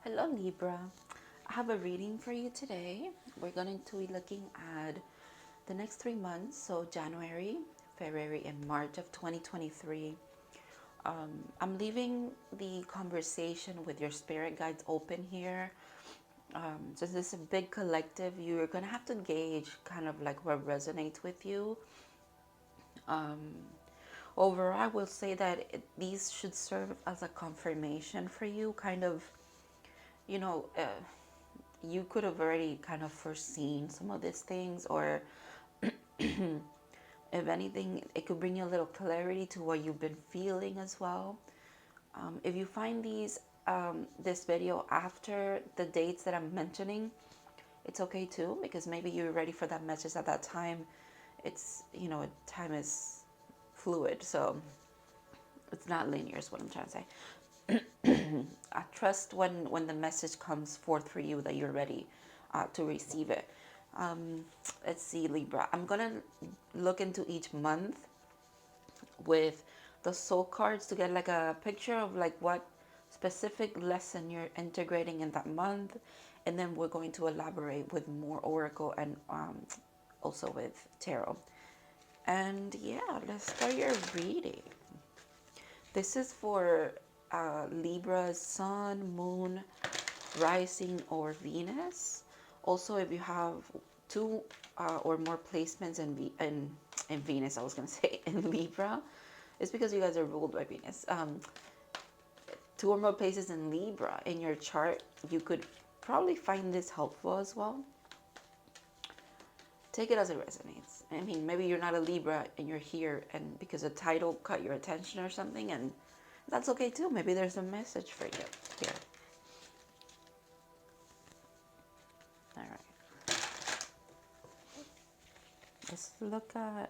Hello Libra, I have a reading for you today. We're going to be looking at the next 3 months, so January, February, and March of 2023. I'm leaving the conversation with your spirit guides open here. Since it's a big collective, you're going to have to gauge kind of like what resonates with you. Overall, I will say that these should serve as a confirmation for you, kind of, you know, you could have already kind of foreseen some of these things, or if anything, it could bring you a little clarity to what you've been feeling as well. If you find this video after the dates that I'm mentioning, it's okay too, because maybe you're ready for that message at that time. It's, time is fluid, so it's not linear is what I'm trying to say. I trust when the message comes forth for you that you're ready to receive it. Let's see, Libra. I'm going to look into each month with the soul cards to get like a picture of like what specific lesson you're integrating in that month. And then we're going to elaborate with more oracle and also with tarot. And yeah, let's start your reading. This is for Libra's sun, moon, rising, or Venus. Also, if you have two or more placements in Venus, I was going to say in Libra, it's because you guys are ruled by Venus. Two or more places in Libra in your chart, you could probably find this helpful as well. Take it as it resonates. I mean, maybe you're not a Libra and you're here and because a title caught your attention or something, and that's okay too. Maybe there's a message for you here. All right. Let's look at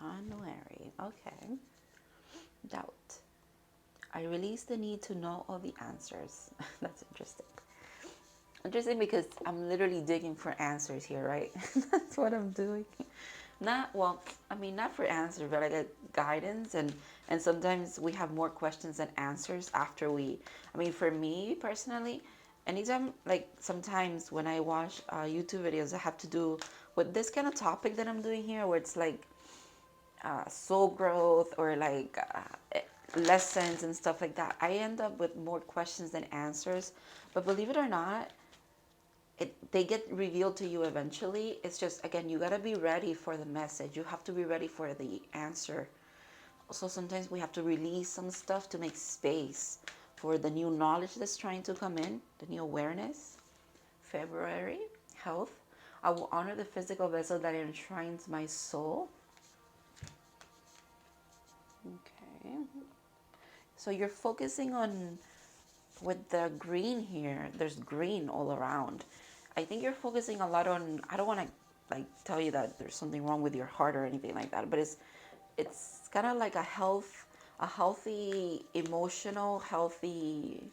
January. Okay. Doubt. I release the need to know all the answers. That's interesting. Interesting because I'm literally digging for answers here, right? That's what I'm doing. Not for answers, but I get guidance, and sometimes we have more questions than answers after for me personally, anytime, like sometimes when I watch YouTube videos that have to do with this kind of topic that I'm doing here, where it's like soul growth or like lessons and stuff like that, I end up with more questions than answers. But believe it or not, they get revealed to you eventually. It's just, again, you got to be ready for the message. You have to be ready for the answer. So sometimes we have to release some stuff to make space for the new knowledge that's trying to come in, the new awareness. February, health. I will honor the physical vessel that enshrines my soul. Okay. So you're focusing on, with the green here, there's green all around. I think you're focusing a lot on, I don't want to like tell you that there's something wrong with your heart or anything like that, but it's kind of like a healthy, emotional, healthy,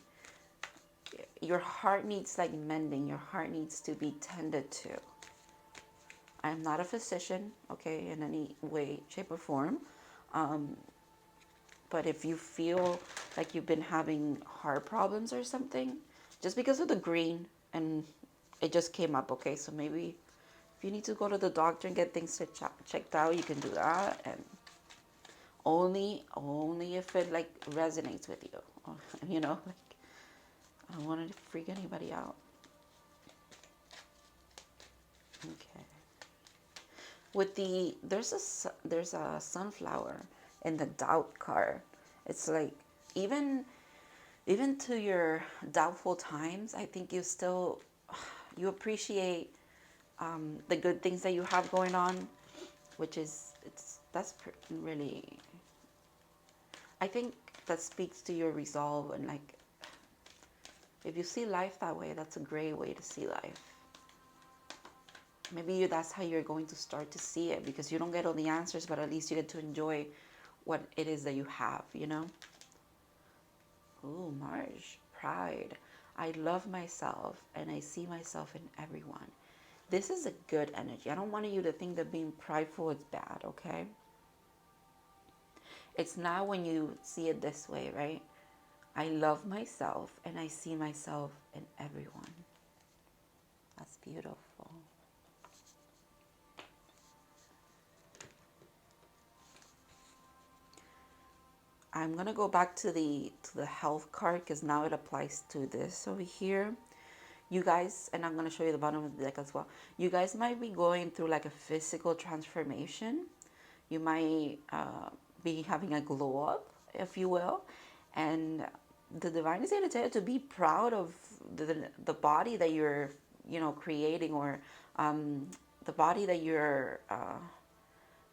your heart needs like mending. Your heart needs to be tended to. I'm not a physician, okay, in any way, shape, or form. But if you feel like you've been having heart problems or something, just because of the green, and it just came up, okay, so maybe if you need to go to the doctor and get things checked out, you can do that, and only if it like resonates with you, like I don't want to freak anybody out. Okay. With there's a sunflower in the doubt card. It's like even to your doubtful times, I think you appreciate the good things that you have going on, which is that's really, I think that speaks to your resolve, and like if you see life that way, that's a great way to see life. Maybe that's how you're going to start to see it, because you don't get all the answers, but at least you get to enjoy what it is that you have, Ooh, March, pride. I love myself and I see myself in everyone. This is a good energy. I don't want you to think that being prideful is bad, okay? It's not when you see it this way, right? I love myself and I see myself in everyone. That's beautiful. I'm gonna go back to the health card because now it applies to this over here. You guys, and I'm gonna show you the bottom of the deck as well. You guys might be going through like a physical transformation. You might be having a glow up, if you will, and the divine is going to tell you to be proud of the body that you're, creating, or the body that you're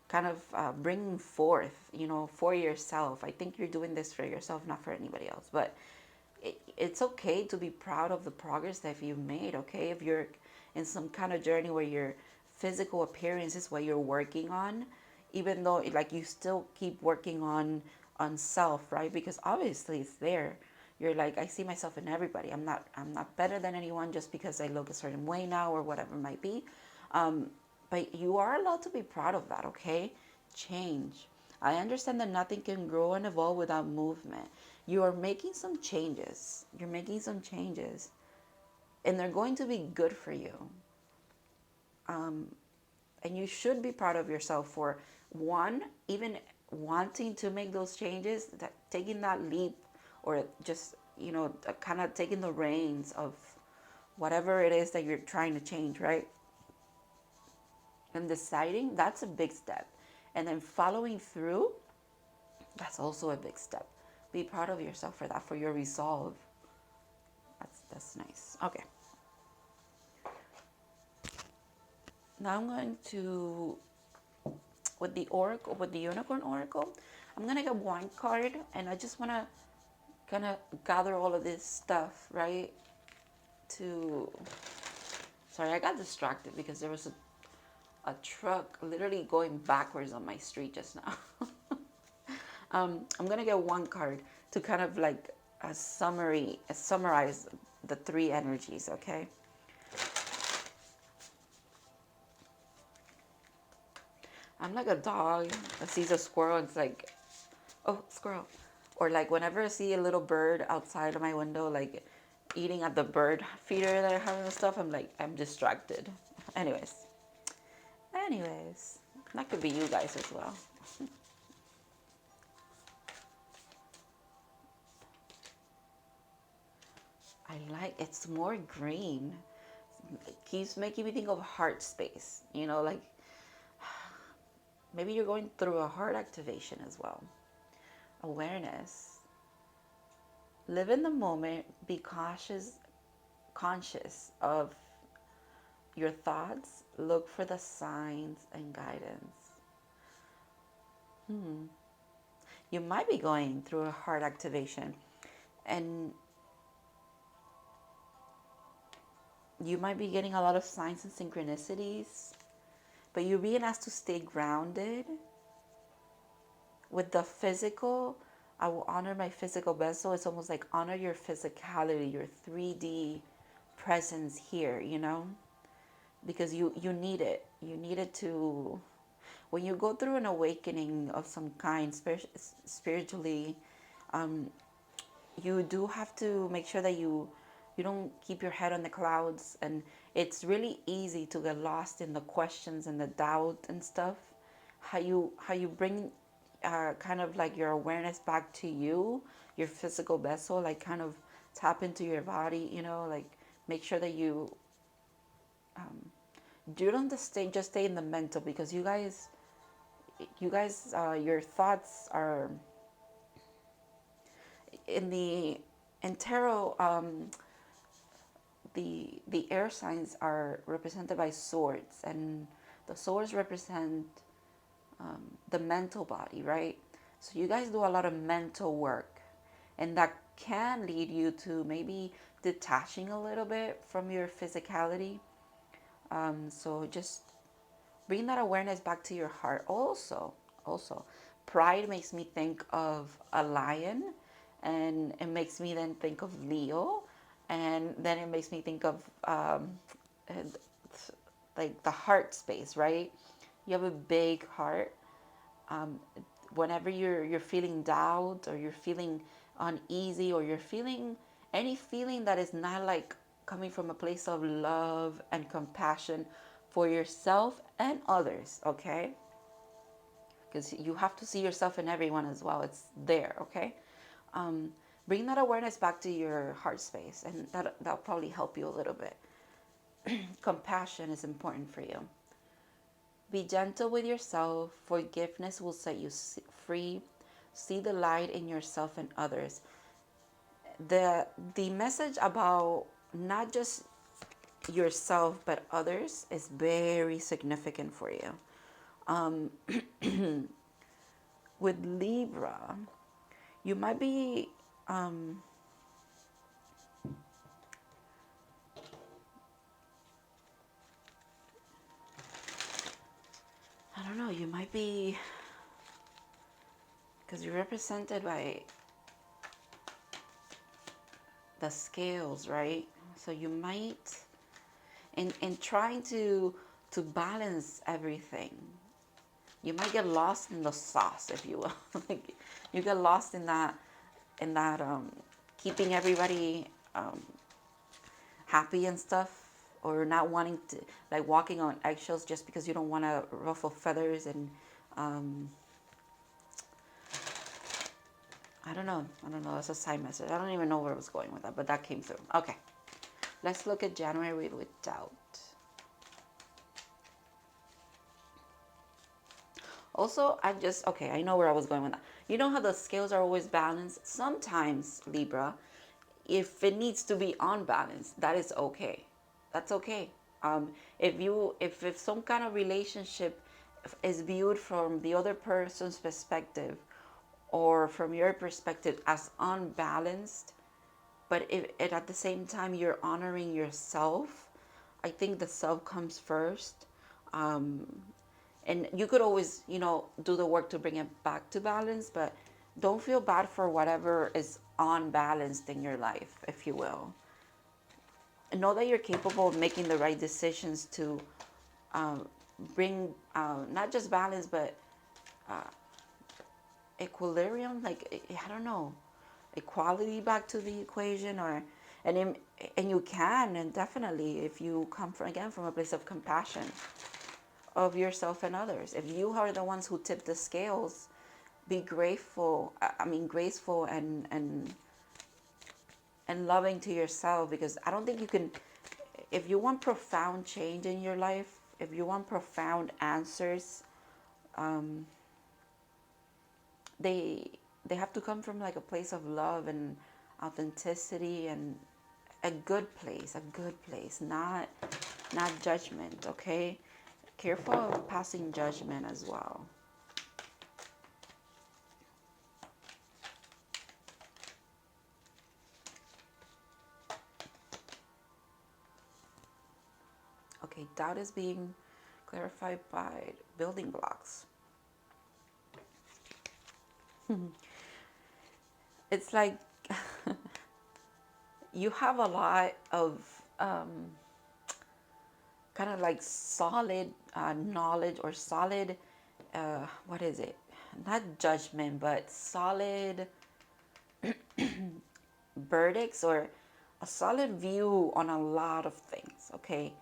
kind of bringing forth, for yourself. I think you're doing this for yourself, not for anybody else. But it's okay to be proud of the progress that you've made, okay? If you're in some kind of journey where your physical appearance is what you're working on, even though like you still keep working on self, right? Because obviously it's there. You're like, I see myself in everybody. I'm not better than anyone just because I look a certain way now or whatever it might be. But you are allowed to be proud of that, okay? Change. I understand that nothing can grow and evolve without movement. You are making some changes. You're making some changes. And they're going to be good for you. And you should be proud of yourself for, one, even wanting to make those changes, that taking that leap, or just, kind of taking the reins of whatever it is that you're trying to change, right? And deciding, that's a big step. And then following through, that's also a big step. Be proud of yourself for that, for your resolve. That's nice. Okay. Now I'm going to, with the Unicorn Oracle, I'm going to get one card, and I just want to kind of gather all of this stuff, right? Sorry, I got distracted because there was a truck literally going backwards on my street just now. I'm gonna get one card to kind of like summarize the three energies, okay? I'm like a dog that sees a squirrel and it's like, oh, squirrel. Or like whenever I see a little bird outside of my window, like eating at the bird feeder that I have and stuff, I'm distracted. Anyways, that could be you guys as well. It's more green. It keeps making me think of heart space, like maybe you're going through a heart activation as well. Awareness. Live in the moment. Be conscious of your thoughts. Look for the signs and guidance. You might be going through a heart activation, and you might be getting a lot of signs and synchronicities, but you're being asked to stay grounded. With the physical, I will honor my physical vessel. It's almost like honor your physicality, your 3D presence here, because you need it. You need it to, when you go through an awakening of some kind, spiritually, you do have to make sure that you don't keep your head on the clouds. And it's really easy to get lost in the questions and the doubt and stuff. How you bring kind of like your awareness back to you, your physical vessel, like kind of tap into your body, like make sure that you don't just stay in the mental, because you guys your thoughts are in tarot. The air signs are represented by swords, and the swords represent the mental body, right? So you guys do a lot of mental work, and that can lead you to maybe detaching a little bit from your physicality. So just bring that awareness back to your heart. Also, pride makes me think of a lion, and it makes me then think of Leo, and then it makes me think of like the heart space, right? You have a big heart. um, Whenever you're feeling doubt, or you're feeling uneasy, or you're feeling any feeling that is not like coming from a place of love and compassion for yourself and others, okay? Because you have to see yourself in everyone as well. It's there, okay? um, Bring that awareness back to your heart space, and that'll probably help you a little bit. Compassion is important for you. Be gentle with yourself. Forgiveness will set you free. See the light in yourself and others. The message about not just yourself but others is very significant for you. Um, with Libra, you might be I don't know, you might be, because you're represented by the scales, right? So you might, in trying to balance everything, you might get lost in the sauce, if you will. Like, you get lost in that keeping everybody happy and stuff, or not wanting to, like, walking on eggshells just because you don't want to ruffle feathers. And um, I don't know, that's a side message. I don't even know where I was going with that, but that came through. Okay, let's look at January with doubt. Also, okay, I know where I was going with that. You know how the scales are always balanced? Sometimes, Libra, if it needs to be unbalanced, that is okay. That's okay. If some kind of relationship is viewed from the other person's perspective, or from your perspective as unbalanced, but if it, at the same time you're honoring yourself, I think the self comes first. Um, and you could always, do the work to bring it back to balance, but don't feel bad for whatever is unbalanced in your life, if you will. And know that you're capable of making the right decisions to bring not just balance, but equilibrium, like, I don't know, equality back to the equation. Or and you can, and definitely, if you come from, again, from a place of compassion of yourself and others. If you are the ones who tip the scales, be grateful. I mean, graceful and loving to yourself, because I don't think you can. If you want profound change in your life, if you want profound answers, um, they they have to come from, like, a place of love and authenticity, and a good place, not judgment. Okay, careful of passing judgment as well. Okay, doubt is being clarified by building blocks. It's like you have a lot of kind of like solid knowledge, or solid, what is it? Not judgment, but solid verdicts, or a solid view on a lot of things, okay?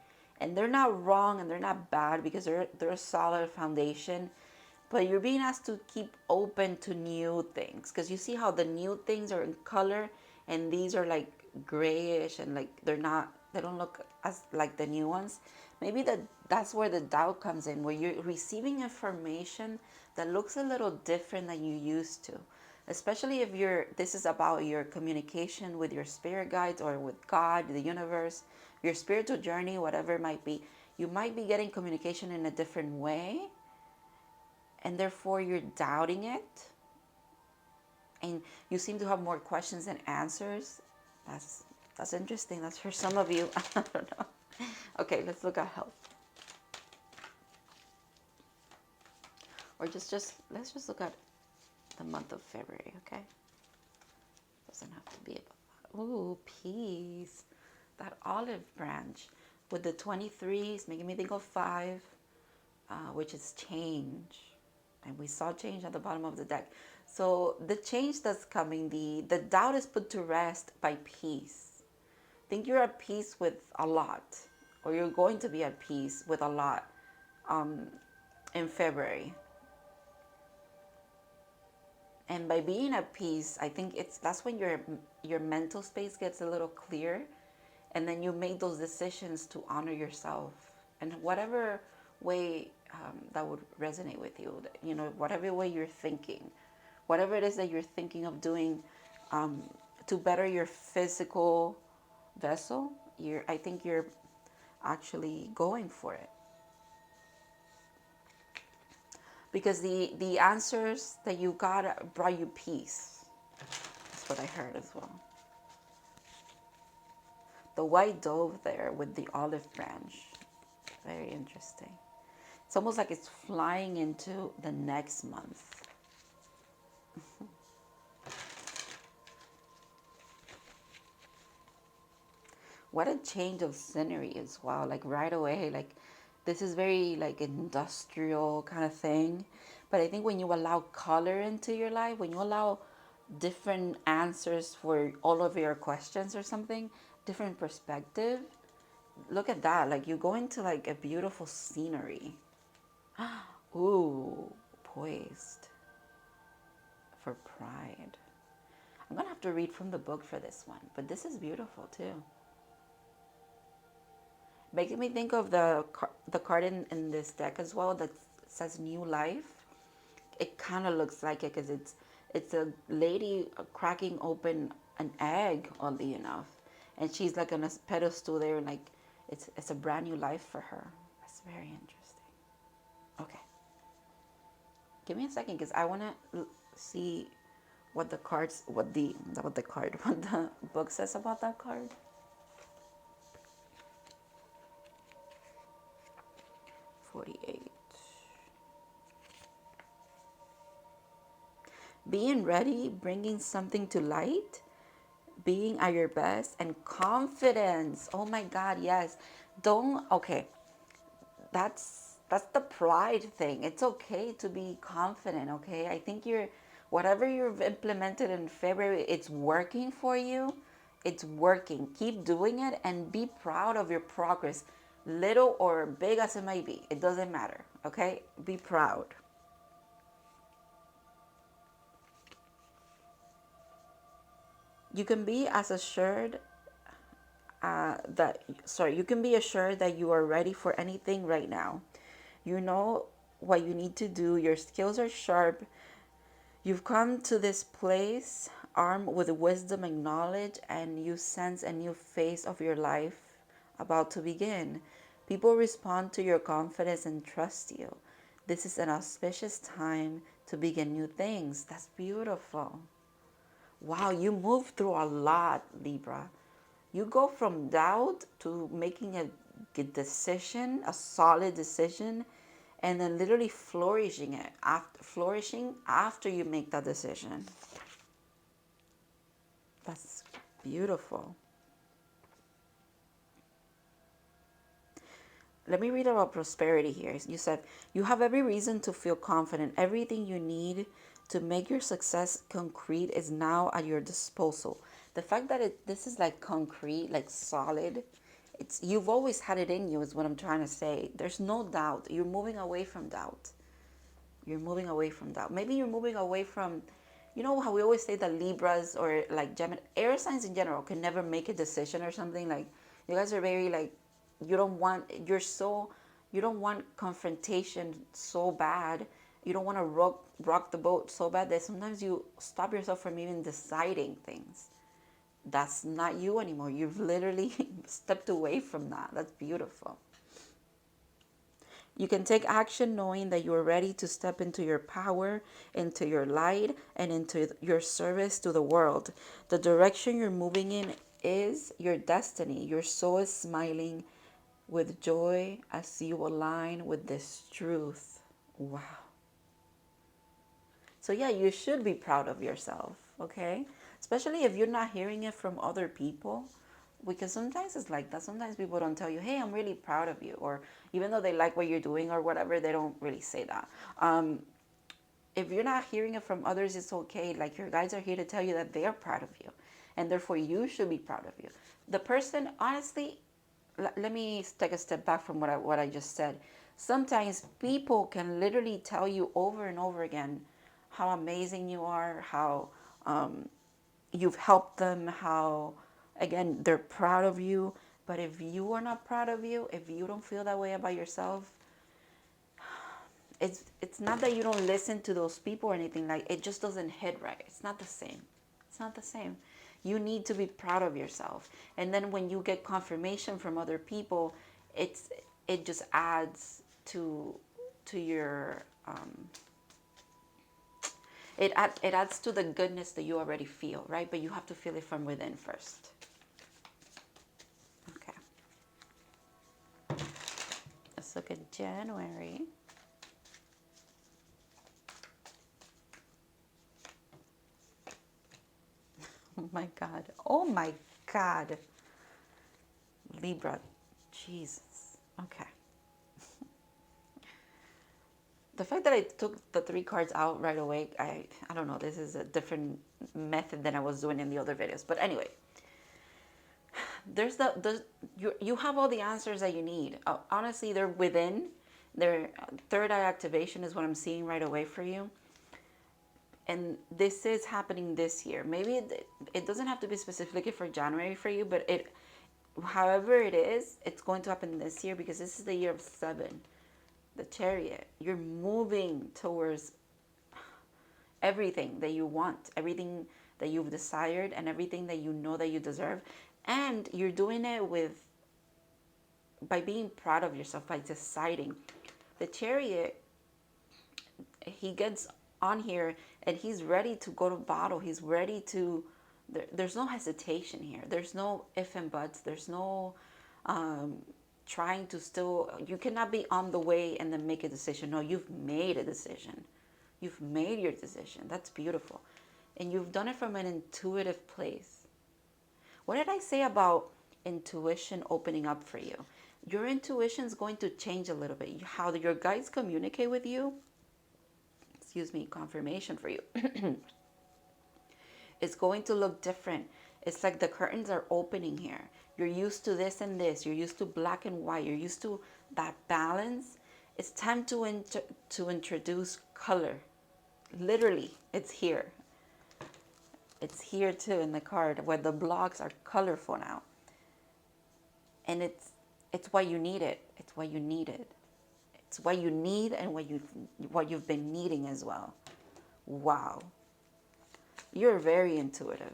And they're not wrong and they're not bad, because they're a solid foundation. But you're being asked to keep open to new things, because you see how the new things are in color, and these are like grayish, and like they don't look as like the new ones. Maybe that's where the doubt comes in, where you're receiving information that looks a little different than you used to. Especially if this is about your communication with your spirit guides, or with God, the universe, your spiritual journey, whatever it might be. You might be getting communication in a different way, and therefore you're doubting it, and you seem to have more questions than answers. That's interesting. That's for some of you. I don't know. Okay, let's look at health. Or let's just look at the month of February, okay? Doesn't have to be about that. Ooh, peace. That olive branch. With the 23, it's making me think of 5, which is change. And we saw change at the bottom of the deck. So the change that's coming, the doubt is put to rest by peace. Think you're at peace with a lot, or you're going to be at peace with a lot in February. And by being at peace, I think that's when your mental space gets a little clear, and then you make those decisions to honor yourself, and whatever way that would resonate with you. You know, whatever way you're thinking, whatever it is that you're thinking of doing to better your physical vessel. I think you're actually going for it. Because the answers that you got brought you peace. That's what I heard as well. The white dove there with the olive branch. Very interesting. It's almost like it's flying into the next month. What a change of scenery as well. Like right away, like this is very like industrial kind of thing. But I think when you allow color into your life, when you allow different answers for all of your questions or something, different perspective, look at that. Like you go into like a beautiful scenery. Ooh, poised for pride. I'm gonna have to read from the book for this one, but this is beautiful too. Making me think of the card in this deck as well that says new life. It kind of looks like it because it's a lady cracking open an egg, oddly enough, and she's like on a pedestal there, and like it's a brand new life for her. That's very interesting. Okay, give me a second because I want to see what the cards, what the book says about that card. Being ready, bringing something to light, being at your best, and confidence. Oh my God, yes. Okay, that's the pride thing. It's okay to be confident, okay? I think whatever you've implemented in February, it's working for you. It's working. Keep doing it and be proud of your progress, little or big as it might be. It doesn't matter, okay? Be proud. You can be as assured you can be assured that you are ready for anything right now. You know what you need to do. Your skills are sharp. You've come to this place armed with wisdom and knowledge, and you sense a new phase of your life about to begin. People respond to your confidence and trust you. This is an auspicious time to begin new things. That's beautiful. Wow, you move through a lot, Libra. You go from doubt to making a good decision, a solid decision, and then literally flourishing after you make that decision. That's beautiful. Let me read about prosperity here. You said, you have every reason to feel confident. Everything you need to make your success concrete is now at your disposal. The fact that this is like concrete, like solid, you've always had it in you is what I'm trying to say. There's no doubt. You're moving away from doubt. You're moving away from doubt. Maybe you're moving away from, you know how we always say that Libras or like Gemini, air signs in general can never make a decision or something. Like you guys are very like, you don't want confrontation so bad. You don't want to rock the boat so bad that sometimes you stop yourself from even deciding things. That's not you anymore. You've literally stepped away from that. That's beautiful. You can take action knowing that you are ready to step into your power, into your light, and into your service to the world. The direction you're moving in is your destiny. Your soul is smiling with joy as you align with this truth. Wow. So yeah, you should be proud of yourself, okay? Especially if you're not hearing it from other people. Because sometimes it's like that. Sometimes people don't tell you, hey, I'm really proud of you. Or even though they like what you're doing or whatever, they don't really say that. If you're not hearing it from others, it's okay. Like, your guides are here to tell you that they are proud of you. And therefore, you should be proud of you. The person, honestly, let me take a step back from what I just said. Sometimes people can literally tell you over and over again how amazing you are, how you've helped them, how, again, they're proud of you. But if you are not proud of you, if you don't feel that way about yourself, it's not that you don't listen to those people or anything. Like, it just doesn't hit right. It's not the same. It's not the same. You need to be proud of yourself. And then when you get confirmation from other people, it just adds to your it adds to the goodness that you already feel, right? But you have to feel it from within first. Okay. Let's look at January. Oh my God. Oh my God. Libra. Jesus. Okay. The fact that I took the 3 cards out right away, I don't know. This is a different method than I was doing in the other videos. But anyway, you have all the answers that you need. Honestly, they're within. Their third eye activation is what I'm seeing right away for you. And this is happening this year. Maybe it doesn't have to be specifically for January for you, but however it is, it's going to happen this year, because this is the year of 7, the Chariot. You're moving towards everything that you want, everything that you've desired, and everything that you know that you deserve. And you're doing it by being proud of yourself, by deciding. The Chariot, he gets on here and he's ready to go to battle. He's ready to, there's no hesitation here. There's no if and buts. There's no trying to still, you cannot be on the way and then make a decision. No, you've made a decision. You've made your decision. That's beautiful. And you've done it from an intuitive place. What did I say about intuition opening up for you? Your intuition is going to change a little bit. How your guides communicate with you, excuse me, confirmation for you, it's going to look different. It's like the curtains are opening here. You're used to this and this. You're used to black and white. You're used to that balance. It's time to introduce color. Literally, it's here. It's here too in the card, where the blocks are colorful now. And it's why you need it. It's why you need it. It's what you need, and what you've been needing as well. Wow. You're very intuitive.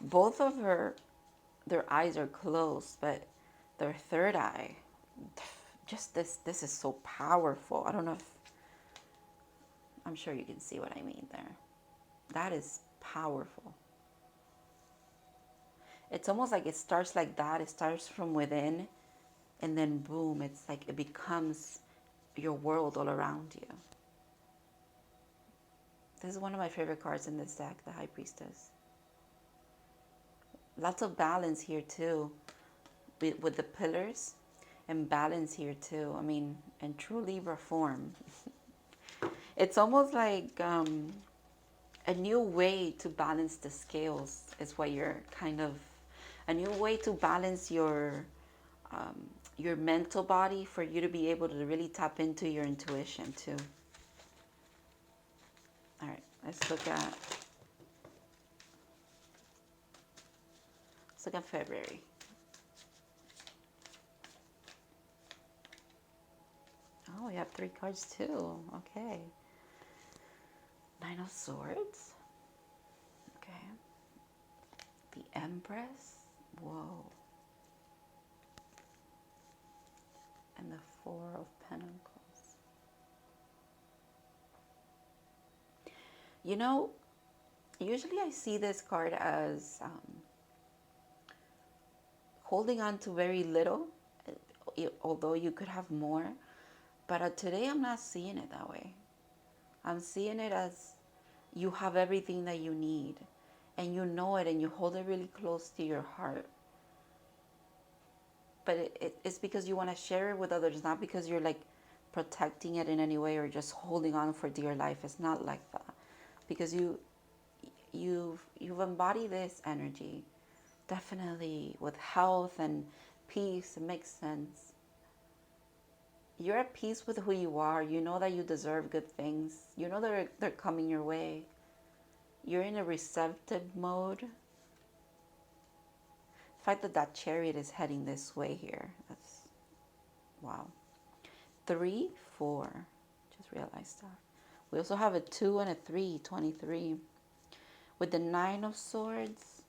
Both of their eyes are closed, but their third eye, just this is so powerful. I don't know if, I'm sure you can see what I mean there. That is powerful. It's almost like it starts like that. It starts from within, and then boom, it's like it becomes your world all around you. This is one of my favorite cards in this deck, the High Priestess. Lots of balance here too, with the pillars, and balance here too. I mean, in true Libra form. It's almost like a new way to balance the scales is what you're kind of, a new way to balance your mental body, for you to be able to really tap into your intuition too. All right, let's look at February. Oh, we have 3 cards too. Okay. 9 of Swords. Okay. The Empress. Whoa. And the 4 of Pentacles. You know, usually I see this card as holding on to very little, although you could have more. But today I'm not seeing it that way. I'm seeing it as you have everything that you need, and you know it, and you hold it really close to your heart. But it's because you want to share it with others, not because you're like protecting it in any way or just holding on for dear life. It's not like that, because you've embodied this energy, definitely with health and peace. It makes sense. You're at peace with who you are. You know that you deserve good things. You know that they're coming your way. You're in a receptive mode. The fact that that chariot is heading this way here, that's wow. 3, 4. Just realized that. We also have a 2 and a 3, 23. With the 9 of Swords,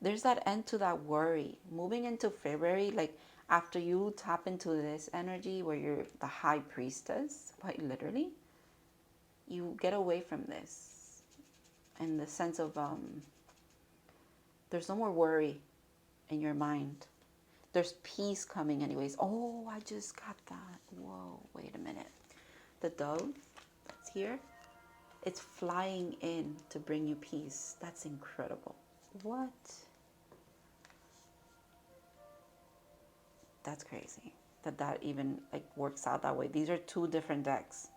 there's that end to that worry. Moving into February, like after you tap into this energy where you're the high priestess, quite literally, you get away from this. In the sense of, there's no more worry in your mind. There's peace coming anyways. Oh, I just got that. Whoa, wait a minute. The dove that's here, it's flying in to bring you peace. That's incredible. What? That's crazy that even like works out that way. These are 2 different decks.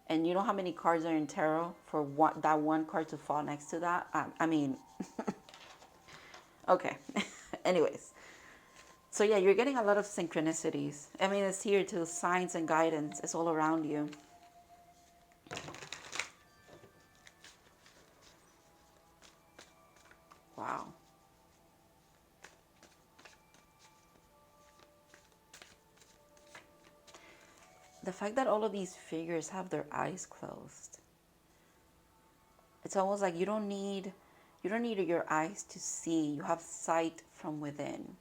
And you know how many cards are in tarot for that one card to fall next to that? I mean, okay. Anyways. So yeah, you're getting a lot of synchronicities. I mean, it's here too. Signs and guidance. It's all around you. Wow. The fact that all of these figures have their eyes closed. It's almost like you don't need your eyes to see. You have sight from within.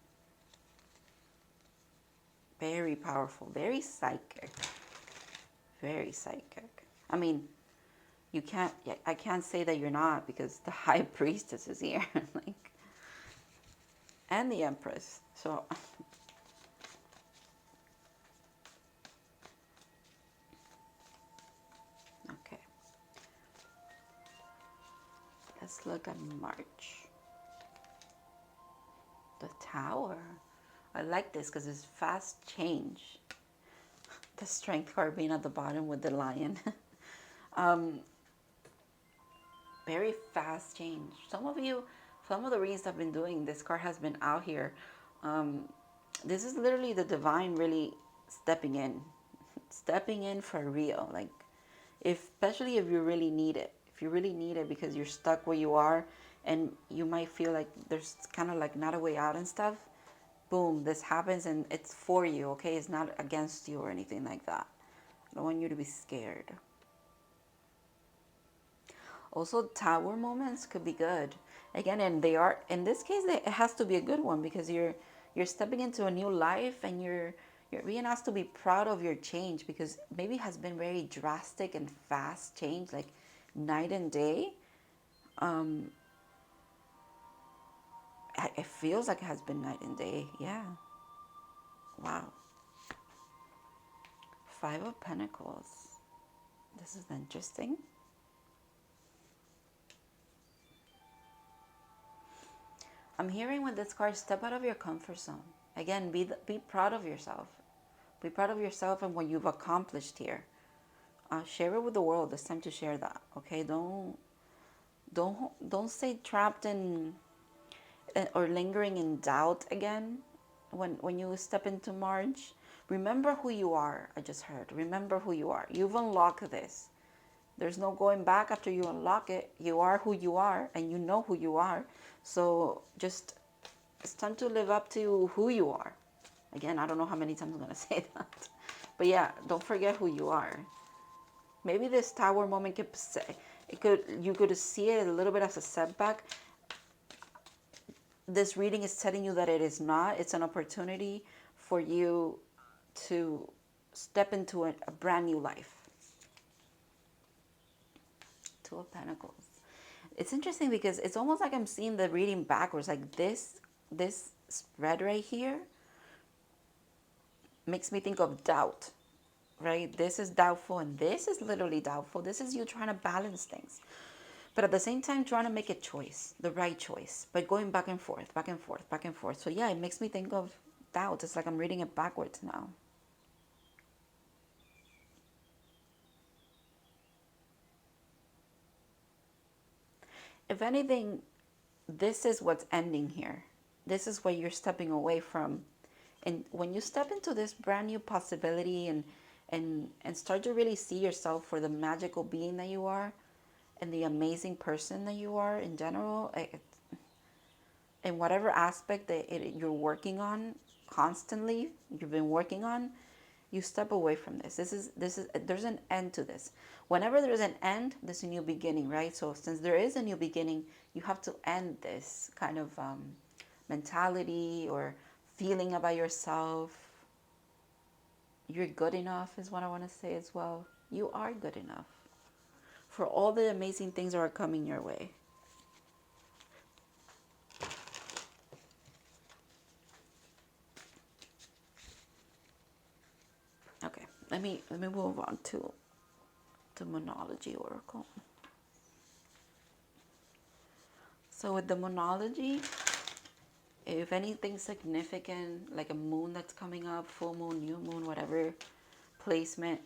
Very powerful, very psychic. Very psychic. I mean, I can't say that you're not, because the High Priestess is here. Like, and the Empress. So okay. Let's look at March. The Tower. I like this because it's fast change. The Strength card being at the bottom with the lion. Very fast change. Some of the reasons I've been doing, this card has been out here. This is literally the divine really stepping in. Stepping in for real. Like, especially if you really need it. If you really need it because you're stuck where you are and you might feel like there's kind of like not a way out and stuff. Boom, this happens and it's for you, okay? It's not against you or anything like that. I don't want you to be scared. Also, tower moments could be good. Again, and they are, in this case, it has to be a good one, because you're stepping into a new life, and you're being asked to be proud of your change, because maybe it has been very drastic and fast change, like night and day. It feels like it has been night and day. Yeah. Wow. 5 of Pentacles. This is interesting. I'm hearing with this card, step out of your comfort zone. Again, be proud of yourself. Be proud of yourself and what you've accomplished here. Share it with the world. It's time to share that. Okay, don't stay trapped in or lingering in doubt again. When you step into March, remember who you are. I just heard. Remember who you are. You've unlocked this. There's no going back after you unlock it. You are who you are, and you know who you are. So just, it's time to live up to who you are. Again, I don't know how many times I'm going to say that. But yeah, don't forget who you are. Maybe this tower moment you could see it a little bit as a setback. This reading is telling you that it is not. It's an opportunity for you to step into a brand new life. 2 of Pentacles. It's interesting because it's almost like I'm seeing the reading backwards. Like this spread right here makes me think of doubt. right? This is doubtful and this is literally doubtful. This is you trying to balance things. But at the same time, trying to make a choice, the right choice, by going back and forth, back and forth, back and forth. So yeah, it makes me think of doubt. It's like I'm reading it backwards now. If anything, this is what's ending here. This is what you're stepping away from. And when you step into this brand new possibility and start to really see yourself for the magical being that you are and the amazing person that you are in general, in whatever aspect that you're working on constantly, you've been working on, you step away from this. This is there's an end to this. Whenever there's an end, there's a new beginning, right? So since there is a new beginning, you have to end this kind of mentality or feeling about yourself. You're good enough is what I want to say as well. You are good enough for all the amazing things that are coming your way. Okay, let me move on to the Monology Oracle. So with the Monology, if anything significant, like a moon that's coming up, full moon, new moon, whatever placement,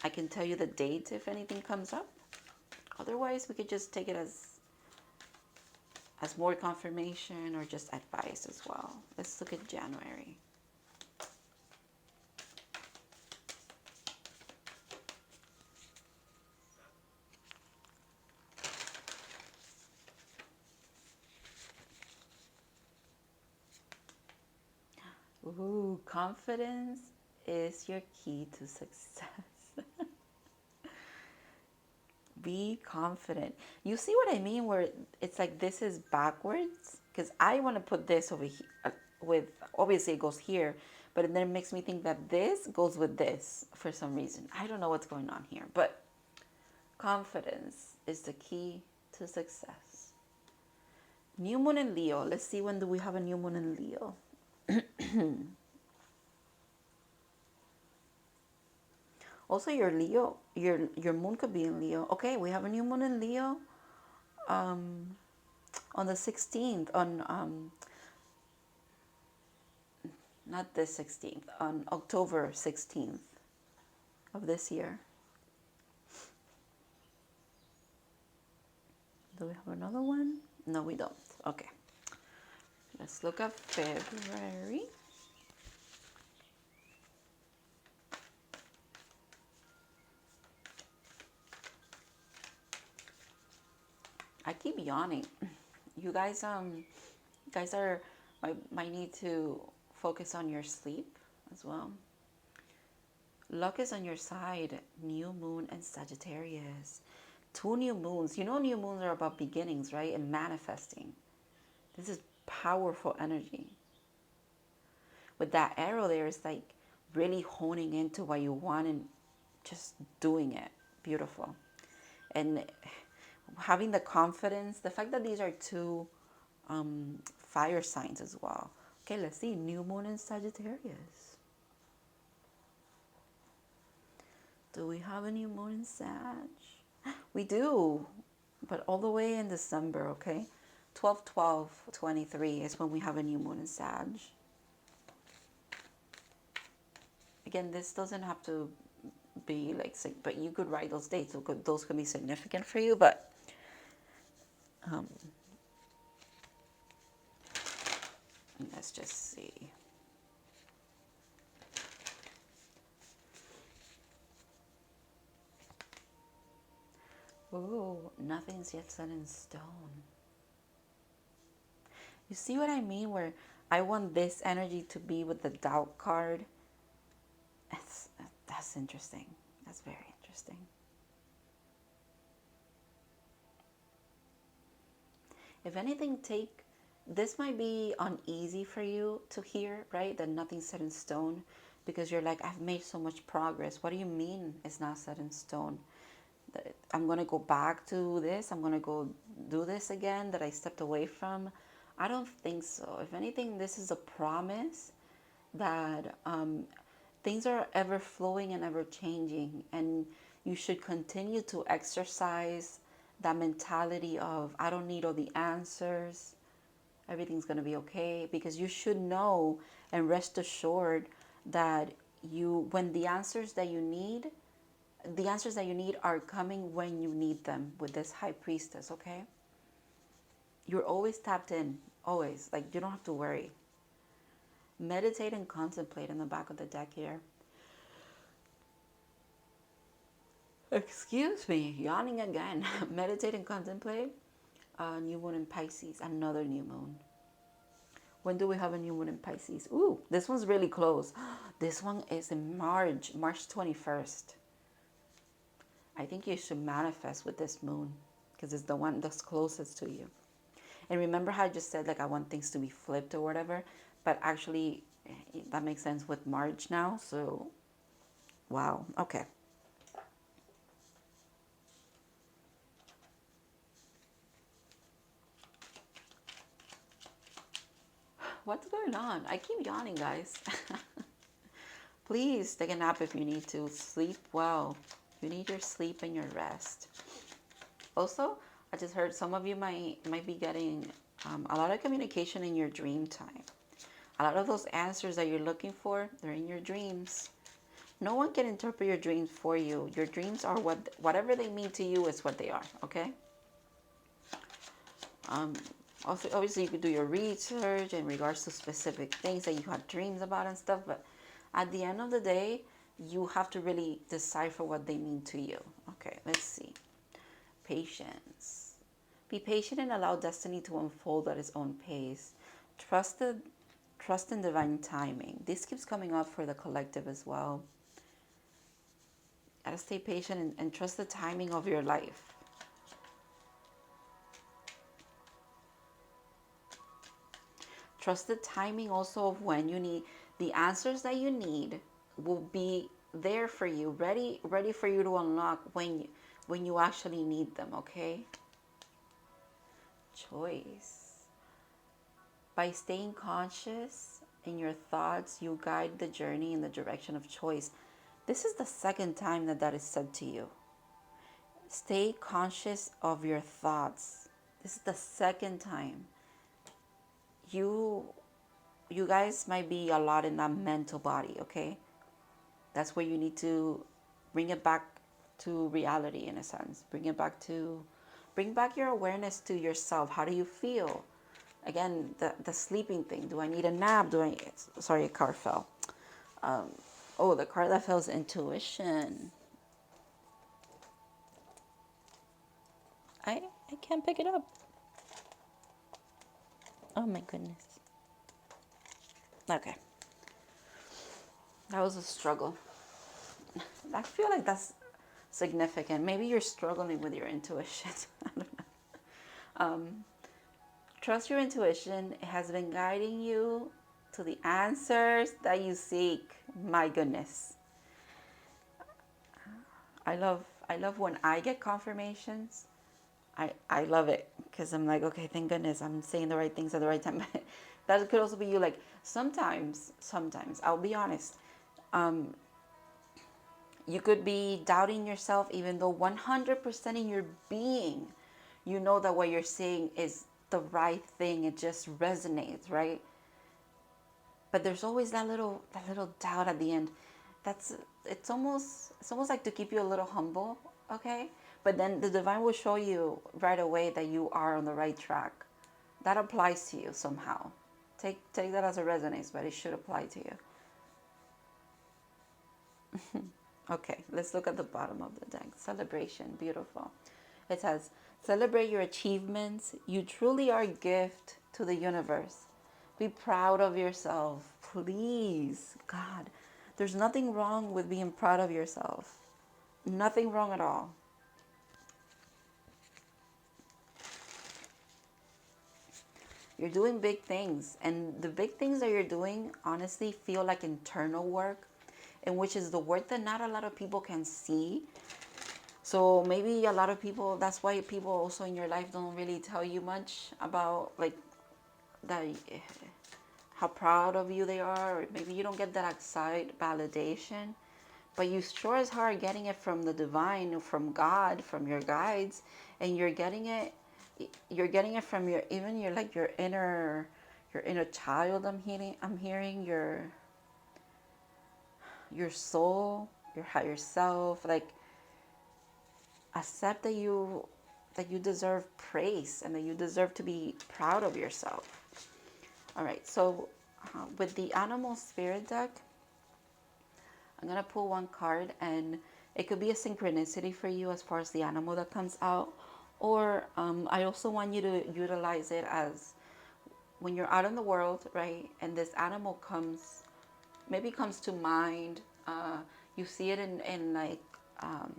I can tell you the date if anything comes up. Otherwise, we could just take it as more confirmation or just advice as well. Let's look at January. Ooh, confidence is your key to success. Be confident. You see what I mean? Where it's like this is backwards? Because I want to put this over here with, obviously it goes here, but then it makes me think that this goes with this for some reason. I don't know what's going on here, but confidence is the key to success. New moon in Leo. Let's see, when do we have a new moon in Leo? Also, your Leo, your moon could be in Leo. Okay, we have a new moon in Leo on the 16th, on not the 16th, on October 16th of this year. Do we have another one? No, we don't. Okay. Let's look at February. I keep yawning. You guys might need to focus on your sleep as well. Luck is on your side. New moon and Sagittarius. Two new moons. You know, new moons are about beginnings, right? And manifesting. This is powerful energy. With that arrow there, it's like really honing into what you want and just doing it. Beautiful. And having the confidence, the fact that these are two fire signs as well. Okay, let's see. New moon in Sagittarius. Do we have a new moon in Sag? We do, but all the way in December, okay? 12/12/23 is when we have a new moon in Sag. Again, this doesn't have to be like, but you could write those dates. Those could be significant for you, but let's just see. Oh, nothing's yet set in stone. You see what I mean? Where I want this energy to be with the doubt card. That's interesting. That's very interesting. If anything, this might be uneasy for you to hear, right? That nothing's set in stone, because you're like, I've made so much progress. What do you mean it's not set in stone? I'm going to go back to this. I'm going to go do this again that I stepped away from. I don't think so. If anything, this is a promise that things are ever flowing and ever changing, and you should continue to exercise that mentality of, I don't need all the answers, everything's going to be okay, because you should know and rest assured that when the answers that you need, are coming when you need them with this high priestess. Okay, you're always tapped in, always, like you don't have to worry. Meditate and contemplate in the back of the deck here. Excuse me, yawning again. Meditate and contemplate. New moon in Pisces, another new moon. When do we have a new moon in Pisces? Ooh, this one's really close. This one is in March 21st. I think you should manifest with this moon because it's the one that's closest to you. And remember how I just said, like, I want things to be flipped or whatever, but actually that makes sense with March now. So, wow. Okay. What's going on? I keep yawning, guys. Please take a nap if you need to. Sleep well. You need your sleep and your rest. Also, I just heard some of you might be getting a lot of communication in your dream time. A lot of those answers that you're looking for, they're in your dreams. No one can interpret your dreams for you. Your dreams are whatever they mean to you is what they are, okay? Also, obviously, you could do your research in regards to specific things that you had dreams about and stuff, but at the end of the day, you have to really decipher what they mean to you. Okay, let's see. Patience. Be patient and allow destiny to unfold at its own pace. Trust in divine timing. This keeps coming up for the collective as well. Gotta stay patient and trust the timing of your life. Trust the timing also of when you need the answers that you need will be there for you, ready for you to unlock when you actually need them, okay? Choice. By staying conscious in your thoughts, you guide the journey in the direction of choice. This is the second time that is said to you. Stay conscious of your thoughts. This is the second time. You guys might be a lot in that mental body, okay? That's where you need to bring it back to reality, in a sense. Bring back your awareness to yourself. How do you feel? Again, the sleeping thing. Do I need a nap? Sorry, a card fell. The card that fell is intuition. I can't pick it up. Oh my goodness. Okay. That was a struggle. I feel like that's significant. Maybe you're struggling with your intuition. I don't know. Trust your intuition. It has been guiding you to the answers that you seek. My goodness. I love when I get confirmations. I love it because I'm like, okay, thank goodness I'm saying the right things at the right time. That could also be you. Like sometimes, I'll be honest. You could be doubting yourself, even though 100% in your being, you know that what you're saying is the right thing. It just resonates, right? But there's always that little doubt at the end. It's almost like to keep you a little humble, okay? But then the divine will show you right away that you are on the right track. That applies to you somehow. Take that as a resonance, but it should apply to you. Okay, let's look at the bottom of the deck. Celebration, beautiful. It says, celebrate your achievements. You truly are a gift to the universe. Be proud of yourself, please. God, there's nothing wrong with being proud of yourself. Nothing wrong at all. You're doing big things, and the big things that you're doing honestly feel like internal work, and which is the work that not a lot of people can see. So maybe a lot of people, that's why people also in your life don't really tell you much about like that. how proud of you they are, or maybe you don't get that outside validation, but you sure as hell are getting it from the divine, from God, from your guides, and you're getting it from your, even your, like your inner child. I'm hearing your soul, your higher self. Like, accept that you deserve praise and that you deserve to be proud of yourself. All right, so with the animal spirit deck, I'm gonna pull one card, and it could be a synchronicity for you as far as the animal that comes out, or I also want you to utilize it as when you're out in the world, right? And this animal comes to mind. You see it um,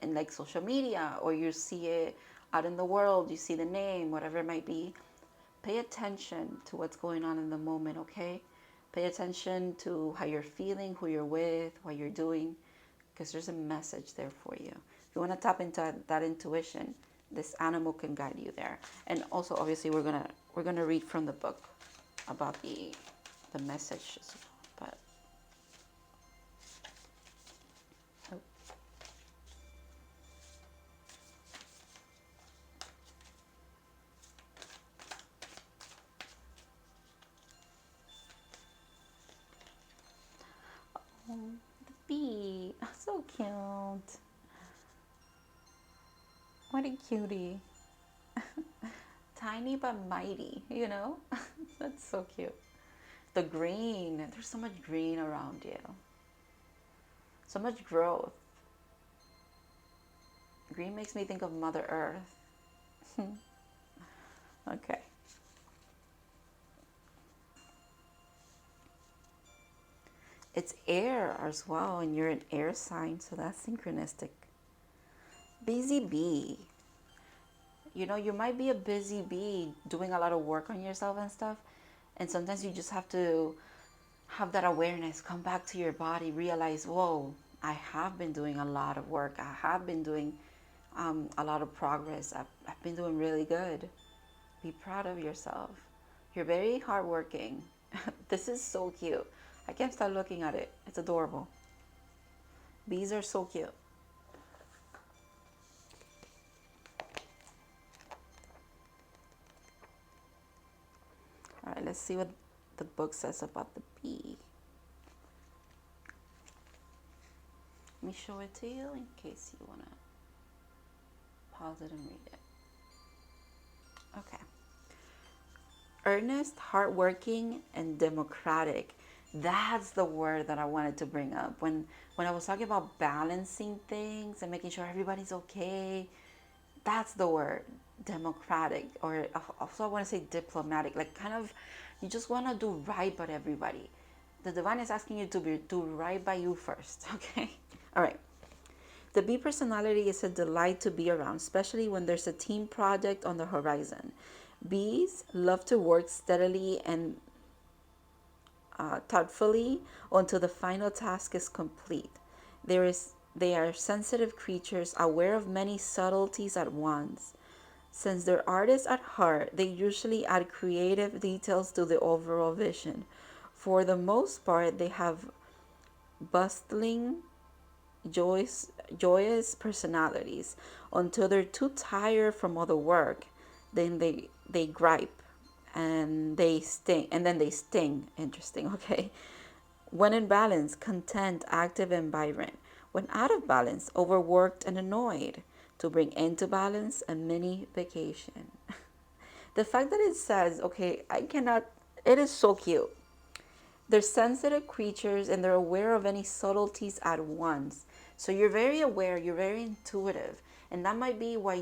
in like social media, or you see it out in the world. You see the name, whatever it might be. Pay attention to what's going on in the moment, okay? Pay attention to how you're feeling, who you're with, what you're doing, because there's a message there for you. If you want to tap into that intuition, this animal can guide you there. And also, obviously, we're gonna read from the book about the messages. But the bee, so cute. What a cutie. Tiny but mighty, you know? That's so cute. The green, there's so much green around you. So much growth. Green makes me think of Mother Earth. Okay. It's air as well, and you're an air sign, so that's synchronistic. Busy bee. You know, you might be a busy bee doing a lot of work on yourself and stuff, and sometimes you just have to have that awareness, come back to your body, realize, whoa, I have been doing a lot of work. I have been doing a lot of progress. I've been doing really good. Be proud of yourself. You're very hardworking. This is so cute. I can't stop looking at it. It's adorable. Bees are so cute. All right, let's see what the book says about the bee. Let me show it to you in case you want to pause it and read it. Okay. Earnest, hardworking, and democratic. That's the word that I wanted to bring up. When I was talking about balancing things and making sure everybody's okay, that's the word, democratic. Or also I want to say diplomatic. Like, kind of, you just want to do right by everybody. The divine is asking you to do right by you first, okay? All right. The bee personality is a delight to be around, especially when there's a team project on the horizon. Bees love to work steadily and thoughtfully until the final task is complete. They are sensitive creatures, aware of many subtleties at once. Since they're artists at heart, they usually add creative details to the overall vision. For the most part, they have bustling, joyous personalities until they're too tired from all the work. Then they gripe and they sting, and then they sting. Interesting. Okay. When in balance, content, active, and vibrant. When out of balance, overworked and annoyed. To bring into balance, a mini vacation. The fact that it says, okay, I cannot, it is so cute. They're sensitive creatures and they're aware of any subtleties at once. So you're very aware, you're very intuitive. And that might be why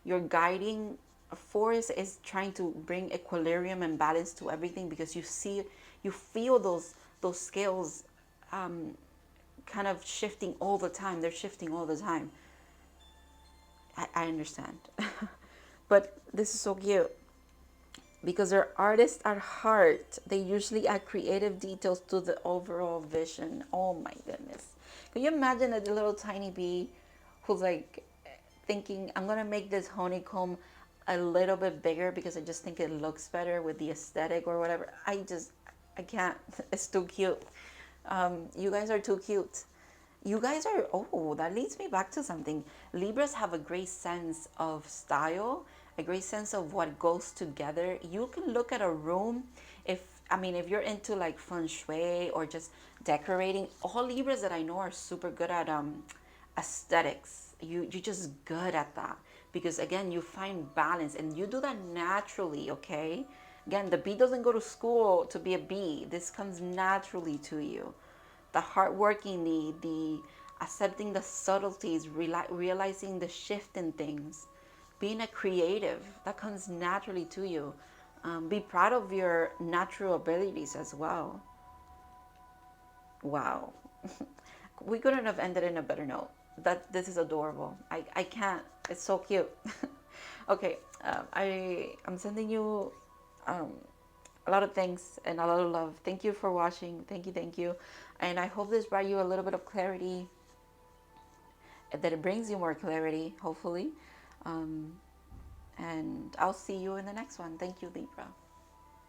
your guiding force is trying to bring equilibrium and balance to everything, because you feel those scales kind of shifting all the time. They're shifting all the time. I understand. But this is so cute. Because they're artists at heart, they usually add creative details to the overall vision. Oh my goodness. Can you imagine a little tiny bee who's like thinking, I'm going to make this honeycomb a little bit bigger because I just think it looks better with the aesthetic or whatever. I can't. It's too cute. You guys are too cute. You guys are, oh, that leads me back to something. Libras have a great sense of style, a great sense of what goes together. You can look at a room if, I mean, if you're into like feng shui or just decorating, all Libras that I know are super good at aesthetics. You're just good at that because again, you find balance and you do that naturally, okay? Again, the bee doesn't go to school to be a bee. This comes naturally to you. The hardworking need, the accepting the subtleties, realizing the shift in things, being a creative, that comes naturally to you. Be proud of your natural abilities as well. Wow. We couldn't have ended in a better note. That this is adorable. I can't. It's so cute. Okay, I'm sending you um, a lot of thanks and a lot of love. Thank you for watching. Thank you, thank you. And I hope this brought you a little bit of clarity, that it brings you more clarity, hopefully. Um, and I'll see you in the next one. Thank you, Libra.